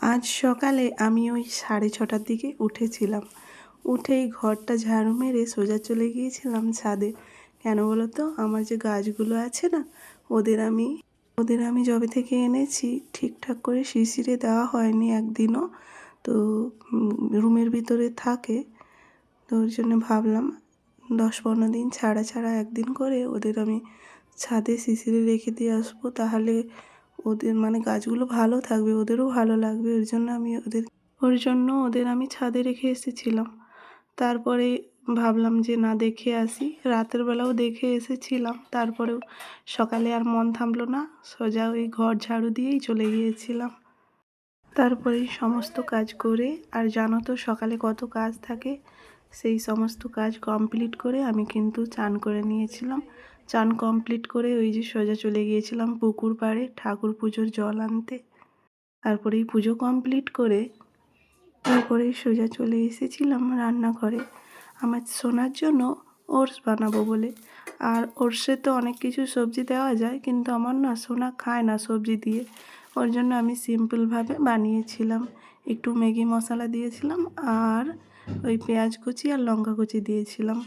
আজ সকালে আমি ওই 6:30টার দিকে উঠেছিলাম। উঠেই ঘরটা ঝাড়ু মেরে সোজা চলে গিয়েছিলাম ছাদে। কেন বলো তো? আমার যে গাছগুলো আছে না, ওদের আমি যবে থেকে এনেছি ঠিকঠাক করে শিশিরে দেওয়া হয়নি একদিনও। তো রুমের ভিতরে থাকে। তো ওর জন্য ভাবলাম 10-15 দিন ছাড়া ছাড়া একদিন করে ওদের আমি ছাদে শিশিরে রেখে দিয়ে আসবো। তাহলে ওদের মানে গাছগুলো ভালো থাকবে, ওদেরও ভালো লাগবে। ওর জন্য ওদের আমি ছাদে রেখে এসেছিলাম। তারপরে ভাবলাম যে না, দেখে আসি। রাতের বেলাও দেখে এসেছিলাম, তারপরেও সকালে আর মন থামলো না, সোজা ওই ঘর ঝাড়ু দিয়েই চলে গিয়েছিলাম। তারপরেই সমস্ত কাজ করে, আর জানো তো সকালে কত কাজ থাকে, সেই সমস্ত কাজ কমপ্লিট করে আমি কিন্তু চান করে নিয়েছিলাম। চান কমপ্লিট করে ওই যে সোজা চলে গিয়েছিলাম পুকুর পাড়ে ঠাকুর পুজোর জল আনতে। তারপরেই পুজো কমপ্লিট করে তারপরেই সোজা চলে এসেছিলাম রান্নাঘরে আমার সোনার জন্য ওটস বানাবো বলে। আর ওটসে তো অনেক কিছু সবজি দেওয়া যায়, কিন্তু আমার না সোনা খায় না সবজি দিয়ে। ওর জন্য আমি সিম্পলভাবে বানিয়েছিলাম। একটু ম্যাগি মশলা দিয়েছিলাম আর ওই পেঁয়াজ কুচি আর লঙ্কা কুচি দিয়েছিলাম।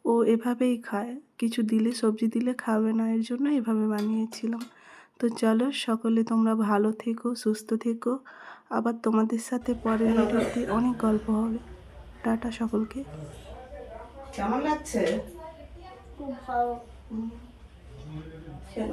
ও এভাবেই খায়, কিছু দিলে সবজি দিলে খাবে না, এর জন্য এভাবে বানিয়েছিলাম। তো চলো সকলে তোমরা ভালো থেকো, সুস্থ থেকো। আবার তোমাদের সাথে পরের ভিডিওতে অনেক গল্প হবে। টাটা সকলকে। কেমন লাগছে? খুব ভালো। কেন?